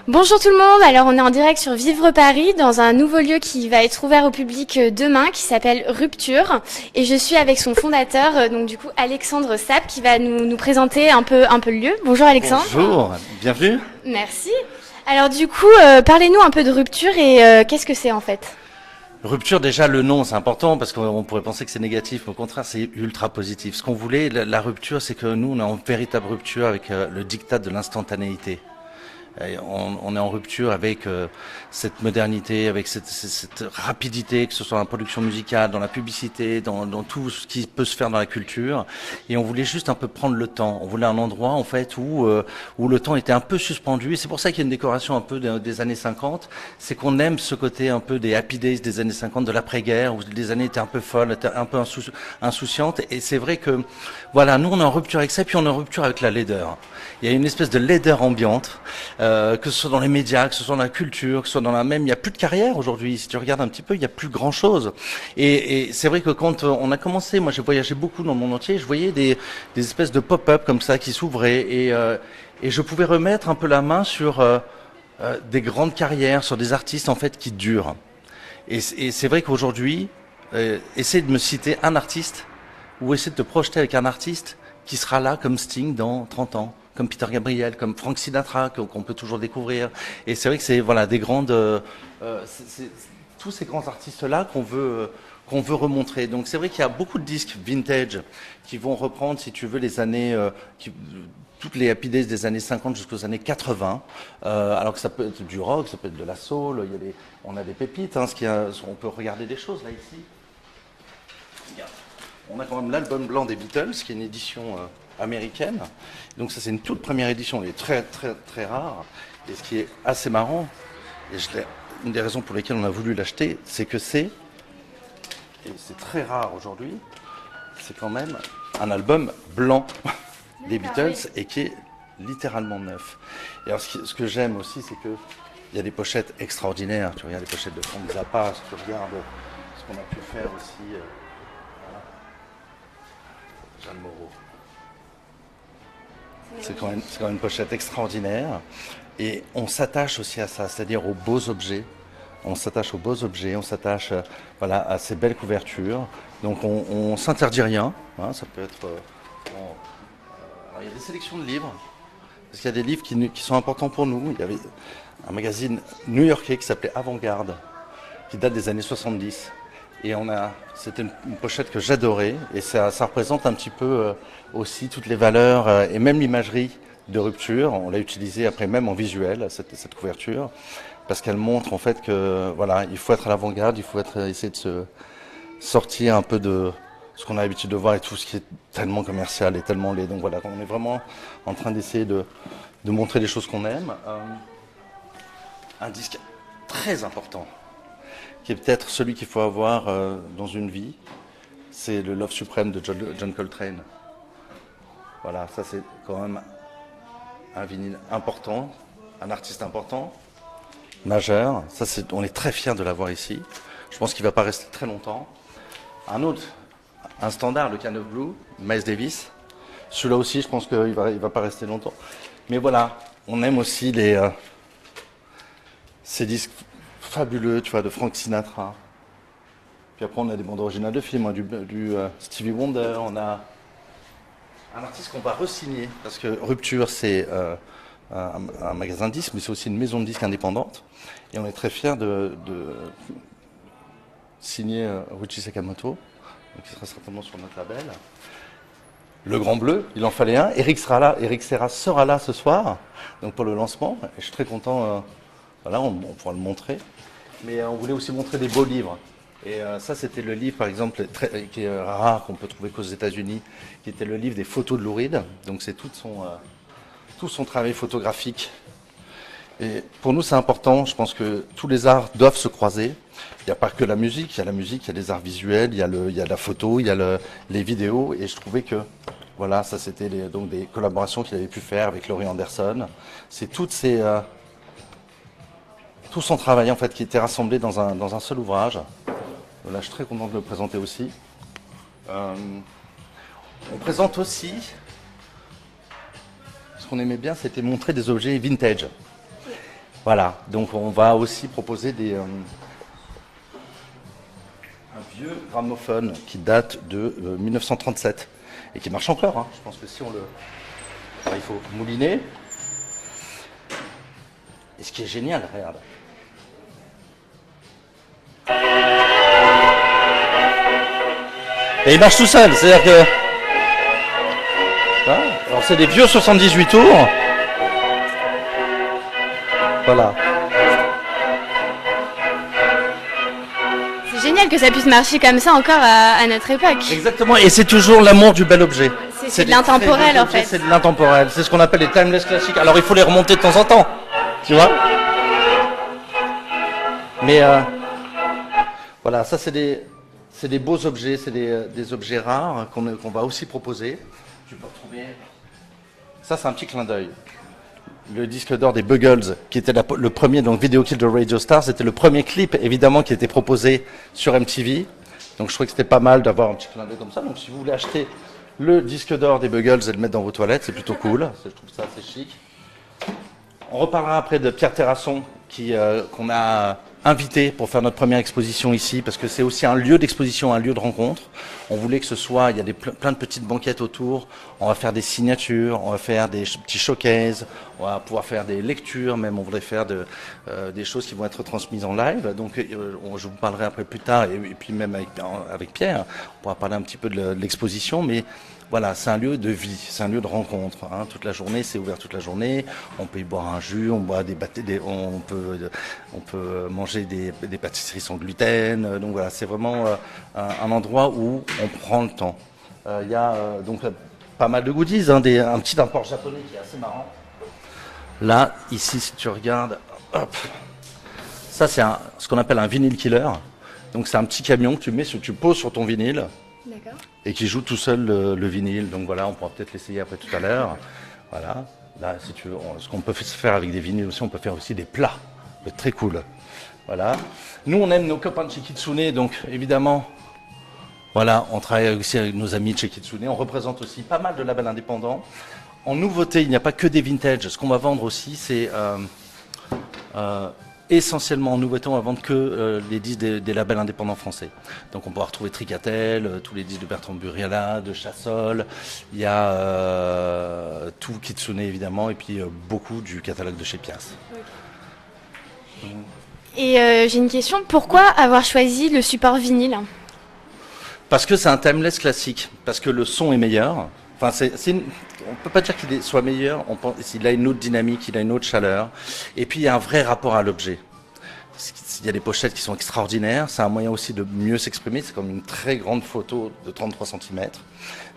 Bonjour tout le monde, alors on est en direct sur Vivre Paris dans un nouveau lieu qui va être ouvert au public demain qui s'appelle Rupture et je suis avec son fondateur, donc du coup Alexandre Sapp qui va nous présenter un peu le lieu. Bonjour Alexandre. Bonjour, bienvenue. Merci. Alors du coup, parlez-nous un peu de Rupture et qu'est-ce que c'est en fait ? Rupture, déjà le nom c'est important parce qu'on pourrait penser que c'est négatif, mais au contraire c'est ultra positif. Ce qu'on voulait, la rupture, c'est que nous on est en véritable rupture avec le diktat de l'instantanéité. Et on est en rupture avec cette modernité, avec cette rapidité, que ce soit dans la production musicale, dans la publicité, dans tout ce qui peut se faire dans la culture. Et on voulait juste un peu prendre le temps. On voulait un endroit en fait où le temps était un peu suspendu. Et c'est pour ça qu'il y a une décoration un peu des années 50. C'est qu'on aime ce côté un peu des happy days des années 50, de l'après-guerre, où les années étaient un peu folles, étaient un peu insouciantes. Et c'est vrai que voilà, nous on est en rupture avec ça, puis on est en rupture avec la laideur. Il y a une espèce de laideur ambiante. Que ce soit dans les médias, que ce soit dans la culture, que ce soit dans la même, il n'y a plus de carrière aujourd'hui. Si tu regardes un petit peu, il n'y a plus grand chose. Et c'est vrai que quand on a commencé, moi j'ai voyagé beaucoup dans le monde entier, je voyais des espèces de pop-up comme ça qui s'ouvraient et je pouvais remettre un peu la main sur des grandes carrières, sur des artistes en fait qui durent. Et c'est vrai qu'aujourd'hui, essayer de me citer un artiste ou essayer de te projeter avec un artiste qui sera là comme Sting dans 30 ans, comme Peter Gabriel, comme Frank Sinatra, qu'on peut toujours découvrir. Et c'est vrai que c'est voilà des grandes, c'est tous ces grands artistes-là qu'on veut remontrer. Donc c'est vrai qu'il y a beaucoup de disques vintage qui vont reprendre, si tu veux, les années, toutes les happy days des années 50 jusqu'aux années 80. Alors que ça peut être du rock, ça peut être de la soul. On a des pépites. Hein, on peut regarder des choses là ici. On a quand même l'album blanc des Beatles, qui est une édition américaine. Donc ça, c'est une toute première édition, elle est très très très rare. Et ce qui est assez marrant, et une des raisons pour lesquelles on a voulu l'acheter, c'est que et c'est très rare aujourd'hui, c'est quand même un album blanc des Beatles et qui est littéralement neuf. Et alors ce que j'aime aussi, c'est que il y a des pochettes extraordinaires. Tu regardes les pochettes de Frank Zappa, si tu regardes ce qu'on a pu faire aussi. Jeanne Moreau. C'est quand même une pochette extraordinaire. Et on s'attache aussi à ça, c'est-à-dire aux beaux objets. On s'attache aux beaux objets, on s'attache voilà, à ces belles couvertures. Donc on s'interdit rien. Hein, ça peut être. Alors, il y a des sélections de livres. Parce qu'il y a des livres qui sont importants pour nous. Il y avait un magazine new-yorkais qui s'appelait Avant-Garde, qui date des années 70. Et c'était une pochette que j'adorais et ça représente un petit peu aussi toutes les valeurs et même l'imagerie de Rupture. On l'a utilisée après même en visuel, cette couverture, parce qu'elle montre en fait que voilà, il faut être à l'avant-garde, il faut essayer de se sortir un peu de ce qu'on a l'habitude de voir et tout ce qui est tellement commercial et tellement laid. Donc voilà, on est vraiment en train d'essayer de montrer les choses qu'on aime. Un disque très important, qui est peut-être celui qu'il faut avoir dans une vie, c'est le Love Supreme de John Coltrane. Voilà, ça c'est quand même un vinyle important, un artiste important, majeur. Ça, on est très fiers de l'avoir ici. Je pense qu'il ne va pas rester très longtemps. Un standard, le Can of Blue, Miles Davis. Celui-là aussi, je pense qu'il ne va pas rester longtemps. Mais voilà, on aime aussi ces disques fabuleux, tu vois, de Frank Sinatra. Puis après, on a des bandes originales de films, hein, du Stevie Wonder. On a un artiste qu'on va re-signer, parce que Rupture, c'est un magasin de disques, mais c'est aussi une maison de disques indépendante. Et on est très fiers de signer Ryuichi Sakamoto, qui sera certainement sur notre label. Le Grand Bleu, il en fallait un. Eric Serra sera là ce soir, donc pour le lancement. Et je suis très content. Voilà, on pourra le montrer. Mais on voulait aussi montrer des beaux livres. Et ça, c'était le livre, par exemple, qui est rare, qu'on peut trouver qu'aux États-Unis, qui était le livre des photos de Lou Reed. Donc c'est tout son travail photographique. Et pour nous, c'est important. Je pense que tous les arts doivent se croiser. Il n'y a pas que la musique. Il y a la musique, il y a les arts visuels, il y a la photo, il y a les vidéos. Et je trouvais que, voilà, ça c'était donc des collaborations qu'il avait pu faire avec Laurie Anderson. C'est tout son travail en fait qui était rassemblé dans un seul ouvrage. Là, je suis très content de le présenter aussi. On présente aussi, ce qu'on aimait bien, c'était montrer des objets vintage. Voilà, donc on va aussi proposer un vieux gramophone qui date de 1937 et qui marche encore. Hein. Je pense que si on le... Alors, il faut mouliner. Et ce qui est génial, regarde. Et il marche tout seul, c'est-à-dire que... Hein, alors c'est des vieux 78 tours. Voilà. C'est génial que ça puisse marcher comme ça encore à notre époque. Exactement, et c'est toujours l'amour du bel objet. C'est de l'intemporel en fait. C'est de l'intemporel, c'est ce qu'on appelle les timeless classiques. Alors il faut les remonter de temps en temps, tu vois. Mais voilà, ça c'est des beaux objets, c'est des objets rares qu'on va aussi proposer. Tu peux retrouver... Ça c'est un petit clin d'œil. Le disque d'or des Buggles, qui était le premier, donc Video Kill the Radio Star, c'était le premier clip, évidemment, qui était proposé sur MTV. Donc je trouvais que c'était pas mal d'avoir un petit clin d'œil comme ça. Donc si vous voulez acheter le disque d'or des Buggles et le mettre dans vos toilettes, c'est plutôt cool. Je trouve ça assez chic. On reparlera après de Pierre Terrasson, qu'on a invité pour faire notre première exposition ici, parce que c'est aussi un lieu d'exposition, un lieu de rencontre. On voulait que ce soit, il y a plein de petites banquettes autour, on va faire des signatures, on va faire des petits showcases, on va pouvoir faire des lectures, même on voudrait faire des choses qui vont être transmises en live. Donc je vous parlerai après plus tard, et puis même avec Pierre, on pourra parler un petit peu de l'exposition, mais voilà, c'est un lieu de vie, c'est un lieu de rencontre. Hein. Toute la journée, c'est ouvert toute la journée. On peut y boire un jus, on peut manger des pâtisseries sans gluten. Donc voilà, c'est vraiment un endroit où on prend le temps. Il y a donc pas mal de goodies, hein, un petit import japonais qui est assez marrant. Là, ici, si tu regardes, hop, ça c'est ce qu'on appelle un vinyle killer. Donc c'est un petit camion que tu poses sur ton vinyle. D'accord. Et qui joue tout seul le vinyle. Donc voilà, on pourra peut-être l'essayer après tout à l'heure. Voilà. Là, si tu veux, ce qu'on peut faire avec des vinyles aussi, on peut faire aussi des plats. C'est très cool. Voilà. Nous, on aime nos copains de chez Kitsune, donc évidemment, voilà, on travaille aussi avec nos amis de chez Kitsune. On représente aussi pas mal de labels indépendants. En nouveauté, il n'y a pas que des vintage. Ce qu'on va vendre aussi, c'est essentiellement en nouveauté, on va vendre que les disques des labels indépendants français. Donc on pourra retrouver Tricatel, tous les disques de Bertrand Buriala, de Chassol, il y a tout Kitsune évidemment, et puis beaucoup du catalogue de chez Pias. Okay. Et j'ai une question, pourquoi avoir choisi le support vinyle? Parce que c'est un timeless classique, parce que le son est meilleur. Enfin, on ne peut pas dire qu'il soit meilleur, il a une autre dynamique, il a une autre chaleur. Et puis, il y a un vrai rapport à l'objet. Il y a des pochettes qui sont extraordinaires, c'est un moyen aussi de mieux s'exprimer, c'est comme une très grande photo de 33 cm.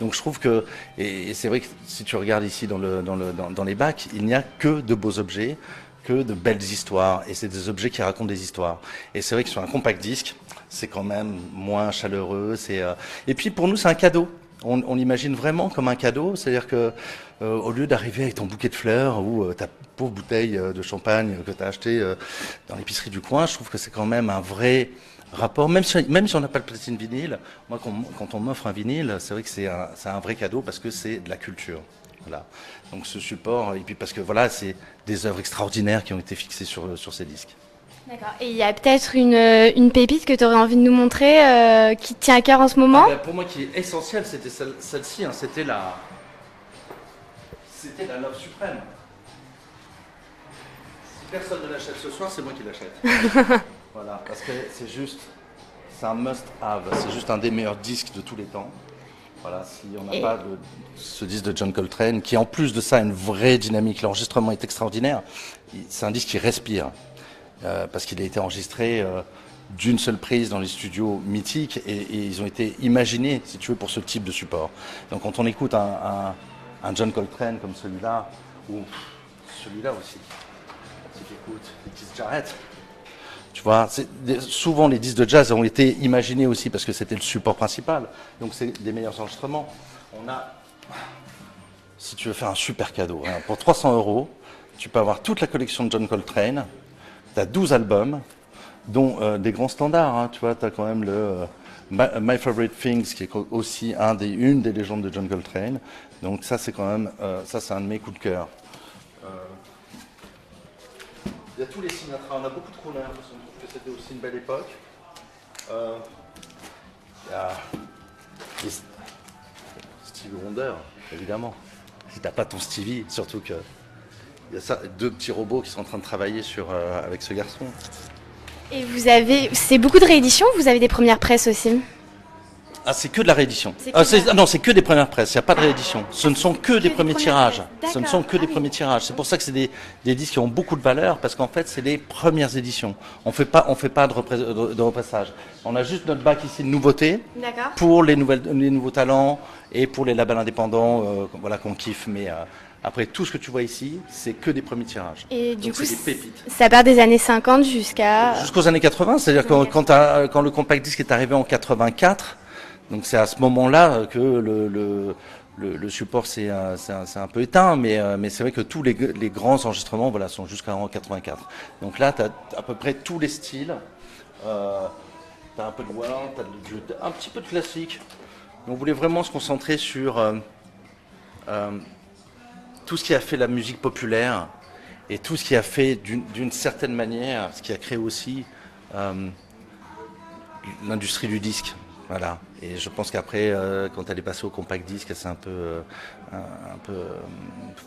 Donc je trouve que, et c'est vrai que si tu regardes ici dans les bacs, il n'y a que de beaux objets, que de belles histoires, et c'est des objets qui racontent des histoires. Et c'est vrai que sur un compact disque, c'est quand même moins chaleureux, et puis pour nous c'est un cadeau. On l'imagine vraiment comme un cadeau, c'est-à-dire que au lieu d'arriver avec ton bouquet de fleurs ou ta pauvre bouteille de champagne que tu as acheté dans l'épicerie du coin, je trouve que c'est quand même un vrai rapport, même si on n'a pas le platine vinyle. Moi, quand on m'offre un vinyle, c'est vrai que c'est un vrai cadeau parce que c'est de la culture. Voilà. Donc ce support, et puis parce que voilà, c'est des œuvres extraordinaires qui ont été fixées sur ces disques. D'accord. Et il y a peut-être une pépite que tu aurais envie de nous montrer qui te tient à cœur en ce moment? Pour moi, qui est essentielle, c'était celle-ci. Hein, c'était la Love suprême. Si personne ne l'achète ce soir, c'est moi qui l'achète. Voilà, parce que c'est un must-have. C'est juste un des meilleurs disques de tous les temps. Voilà, si on n'a pas ce disque de John Coltrane, qui en plus de ça a une vraie dynamique, l'enregistrement est extraordinaire. C'est un disque qui respire. Parce qu'il a été enregistré d'une seule prise dans les studios mythiques et ils ont été imaginés, si tu veux, pour ce type de support. Donc quand on écoute un John Coltrane comme celui-là, ou celui-là aussi, si tu écoutes Keith Jarrett, tu vois, souvent les disques de jazz ont été imaginés aussi parce que c'était le support principal. Donc c'est des meilleurs enregistrements. On a, si tu veux faire un super cadeau, hein, pour 300 €, tu peux avoir toute la collection de John Coltrane. Tu as 12 albums, dont des grands standards. Hein, tu vois, tu as quand même le My Favorite Things, qui est aussi une des légendes de John Coltrane. Donc ça, c'est quand même, ça c'est un de mes coups de cœur. Il y a tous les Sinatra, on a beaucoup de crooners, parce qu'on trouve que c'était aussi une belle époque. Il y a les Stevie Wonder, évidemment. Si t'as pas ton Stevie, surtout que il y a ça, 2 petits robots qui sont en train de travailler avec ce garçon. Et c'est beaucoup de rééditions, vous avez des premières presses aussi? Ah, c'est que de la réédition. Non, c'est que des premières presses, il n'y a pas de réédition. Ce ne sont que des premiers tirages. Ce ne sont que des premiers tirages. C'est pour ça que c'est des disques qui ont beaucoup de valeur, parce qu'en fait, c'est les premières éditions. On fait pas de repressage. On a juste notre bac ici de nouveautés pour les nouveaux talents et pour les labels indépendants voilà, qu'on kiffe. Mais après, tout ce que tu vois ici, c'est que des premiers tirages. Et du coup, c'est des pépites. Ça part des années 50 jusqu'aux années 80. C'est-à-dire que quand le compact disque est arrivé en 84, donc c'est à ce moment-là que le support c'est un peu éteint, mais c'est vrai que tous les grands enregistrements voilà, sont jusqu'en 84. Donc là, tu as à peu près tous les styles. Tu as un peu de world, tu as un petit peu de classique. On voulait vraiment se concentrer sur tout ce qui a fait la musique populaire et tout ce qui a fait d'une certaine manière, ce qui a créé aussi l'industrie du disque. Voilà. Et je pense qu'après, quand elle est passée au compact disque, c'est un peu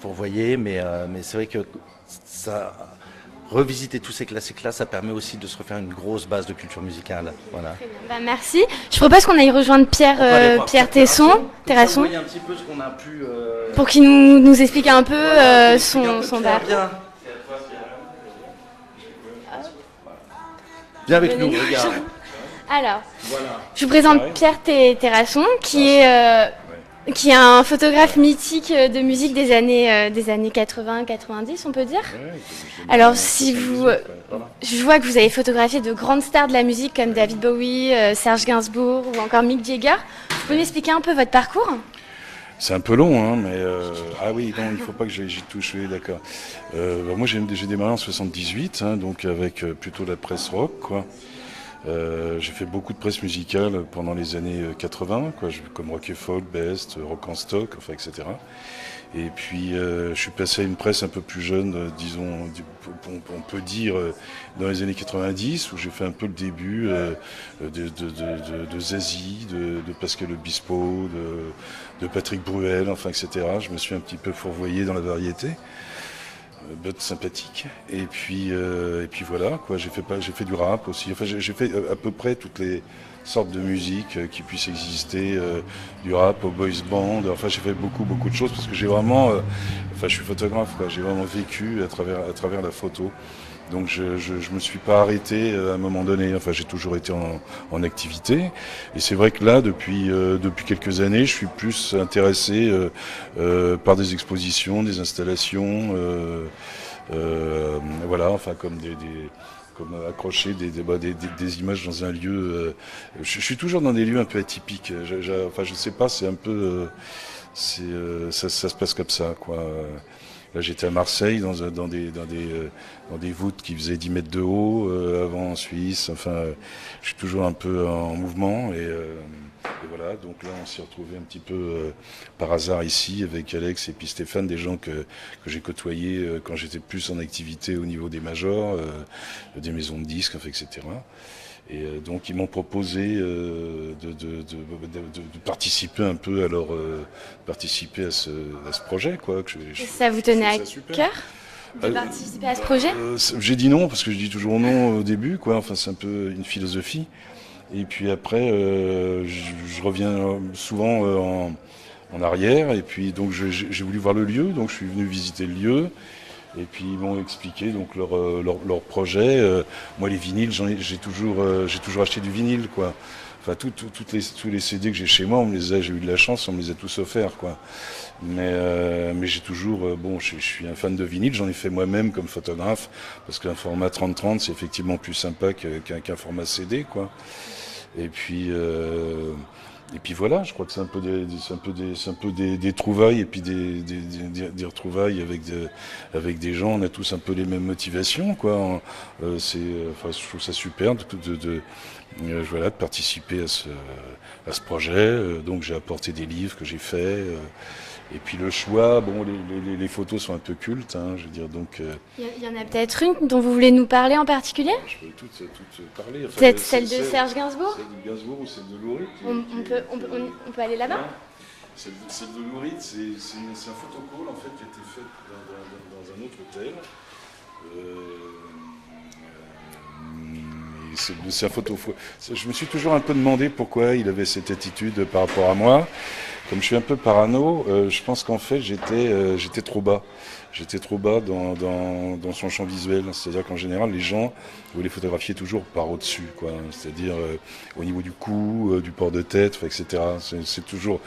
fourvoyé, mais c'est vrai que ça, revisiter tous ces classiques-là, ça permet aussi de se refaire une grosse base de culture musicale. Voilà. Bah, merci. Je propose qu'on aille rejoindre Pierre Tesson. Terrasson. Un petit peu ce qu'on a pu. Pour qu'il nous explique un peu son bar. Viens avec nous, regarde. Alors, voilà. Je vous présente Pierre Terrasson, qui est un photographe mythique de musique des années 80-90, on peut dire. Alors, je vois que vous avez photographié de grandes stars de la musique comme David Bowie, Serge Gainsbourg ou encore Mick Jagger. Vous pouvez m'expliquer un peu votre parcours ? C'est un peu long, hein, mais ah oui, non, il faut pas que j'y touche, d'accord. Moi, j'ai démarré en 78, hein, donc avec plutôt la presse rock, quoi. J'ai fait beaucoup de presse musicale pendant les années 80, quoi, comme Rock et Folk, Best, Rock en Stock, enfin, etc. Et puis je suis passé à une presse un peu plus jeune, disons, on peut dire dans les années 90, où j'ai fait un peu le début de Zazie, de Pascal Obispo, de Patrick Bruel, enfin, etc. Je me suis un petit peu fourvoyé dans la variété. But sympathique, et puis voilà quoi. J'ai fait du rap aussi, enfin j'ai fait à peu près toutes les sortes de musique qui puissent exister, du rap au boys band, enfin j'ai fait beaucoup de choses parce que j'ai vraiment je suis photographe quoi, j'ai vraiment vécu à travers la photo. Donc je me suis pas arrêté à un moment donné, enfin j'ai toujours été en activité. Et c'est vrai que là, depuis quelques années, je suis plus intéressé par des expositions, des installations, voilà, enfin comme comme accrocher des images dans un lieu. Je suis toujours dans des lieux un peu atypiques. Enfin je sais pas, c'est un peu, ça se passe comme ça quoi. Là, j'étais à Marseille dans des voûtes qui faisaient 10 mètres de haut, avant en Suisse. Enfin, je suis toujours un peu en mouvement et voilà. Donc là, on s'est retrouvés un petit peu par hasard ici avec Alex et puis Stéphane, des gens que j'ai côtoyés quand j'étais plus en activité au niveau des majors, des maisons de disques, enfin, etc. Et donc ils m'ont proposé de participer un peu participer à ce projet quoi. Ça vous tenait à cœur de participer à ce projet? J'ai dit non parce que je dis toujours non au début quoi. Enfin c'est un peu une philosophie. Et puis après je reviens souvent en arrière et puis donc j'ai voulu voir le lieu, donc je suis venu visiter le lieu. Et puis ils m'ont expliqué donc leur projet. Moi les vinyles, j'ai toujours acheté du vinyle quoi. Enfin tous les CD que j'ai chez moi, j'ai eu de la chance, on me les a tous offerts quoi. Mais j'ai toujours je suis un fan de vinyle, j'en ai fait moi-même comme photographe parce qu'un format 30-30 c'est effectivement plus sympa qu'un format CD quoi. Et puis Et puis voilà, je crois que c'est un peu des trouvailles et puis des retrouvailles avec des gens. On a tous un peu les mêmes motivations, quoi. Enfin, je trouve ça super voilà, de participer à ce projet. Donc j'ai apporté des livres que j'ai faits. Et puis le choix, bon, les photos sont un peu cultes, hein, je veux dire, donc... Il y en a peut-être une dont vous voulez nous parler en particulier? Je peux toutes parler. Enfin, peut-être celle de Serge Gainsbourg? Celle de Gainsbourg ou celle de Lourit. On peut aller là-bas? Celle de Lourit, c'est un photocall, en fait, qui a été fait dans un autre hôtel. C'est un photo. Je me suis toujours un peu demandé pourquoi il avait cette attitude par rapport à moi. Comme je suis un peu parano, je pense qu'en fait j'étais trop bas. J'étais trop bas dans son champ visuel. C'est-à-dire qu'en général, les gens voulaient photographier toujours par au-dessus, quoi. C'est-à-dire au niveau du cou, du port de tête, etc. C'est toujours,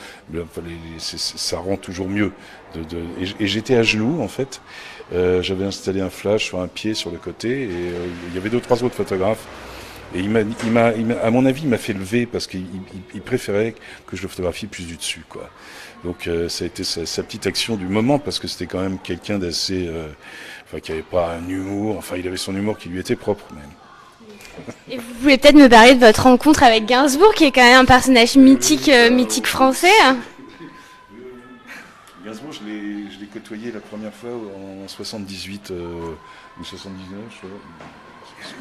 ça rend toujours mieux. Et j'étais à genoux, en fait. J'avais installé un flash sur un pied sur le côté, et il y avait 2-3 autres photographes. Et à mon avis, il m'a fait lever parce qu'il préférait que je le photographie plus du dessus, quoi. Donc ça a été sa petite action du moment, parce que c'était quand même quelqu'un d'assez, enfin, qui avait pas un humour, enfin il avait son humour qui lui était propre même. Et vous pouvez peut-être me parler de votre rencontre avec Gainsbourg, qui est quand même un personnage mythique, mythique français. Gainsbourg, je l'ai côtoyé la première fois en 78 ou 79, je crois.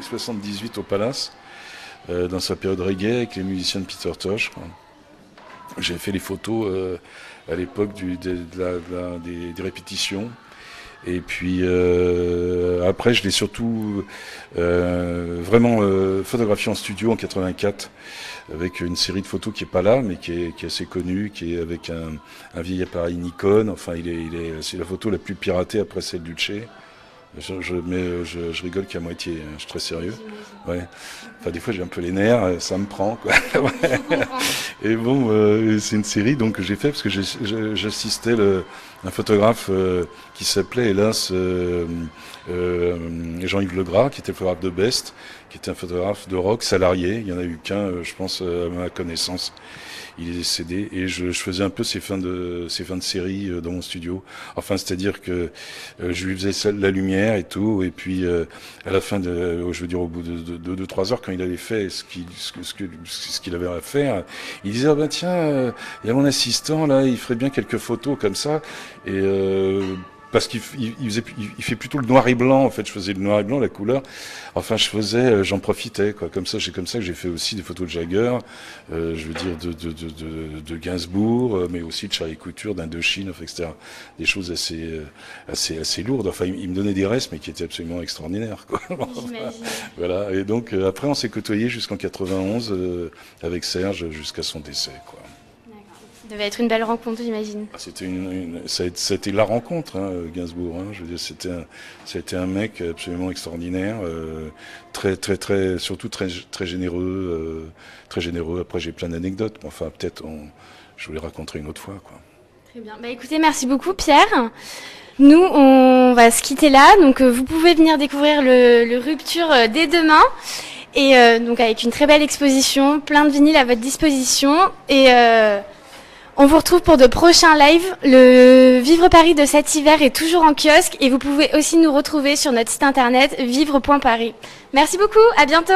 78 au Palace, dans sa période reggae avec les musiciens de Peter Tosh. J'ai fait les photos à l'époque des répétitions. Et puis après, je l'ai surtout vraiment photographié en studio en 84 avec une série de photos qui est pas là, mais qui est assez connue, qui est avec un vieil appareil Nikon. Enfin, c'est la photo la plus piratée après celle du Che. Je rigole qu'à moitié, hein, je suis très sérieux. Ouais. Enfin, des fois j'ai un peu les nerfs, ça me prend, quoi. Et bon, c'est une série donc que j'ai fait parce que j'assistais un photographe qui s'appelait hélas Jean-Yves Legras, qui était le photographe de Best, qui était un photographe de rock salarié. Il y en a eu qu'un, je pense, à ma connaissance. Il est décédé et je faisais un peu ces fins de série dans mon studio. Enfin, c'est-à-dire que je lui faisais la lumière et tout, et puis à la fin je veux dire au bout de 2-3 heures, quand il avait fait ce qu'il avait à faire, il disait ah ben tiens, il y a mon assistant là, il ferait bien quelques photos comme ça, et parce qu'il fait plutôt le noir et blanc, en fait. Je faisais le noir et blanc, la couleur. Enfin, j'en profitais, quoi. C'est comme ça que j'ai fait aussi des photos de Jagger, je veux dire de Gainsbourg, mais aussi de Charlie Couture, d'Indochine, etc. Des choses assez lourdes. Enfin, il me donnait des restes, mais qui étaient absolument extraordinaires, quoi. J'imagine. Voilà. Et donc, après, on s'est côtoyés jusqu'en 91, avec Serge, jusqu'à son décès, quoi. Ça devait être une belle rencontre, j'imagine. Ça a été la rencontre, hein, Gainsbourg. Hein, je veux dire, c'était un mec absolument extraordinaire, surtout très généreux, très généreux. Après, j'ai plein d'anecdotes. Enfin, peut-être, je vous les raconterai une autre fois, quoi. Très bien. Bah, écoutez, merci beaucoup, Pierre. Nous, on va se quitter là. Donc, vous pouvez venir découvrir le Rupture dès demain. Et donc, avec une très belle exposition, plein de vinyles à votre disposition. Et on vous retrouve pour de prochains lives. Le Vivre Paris de cet hiver est toujours en kiosque et vous pouvez aussi nous retrouver sur notre site internet vivre.paris. Merci beaucoup, à bientôt.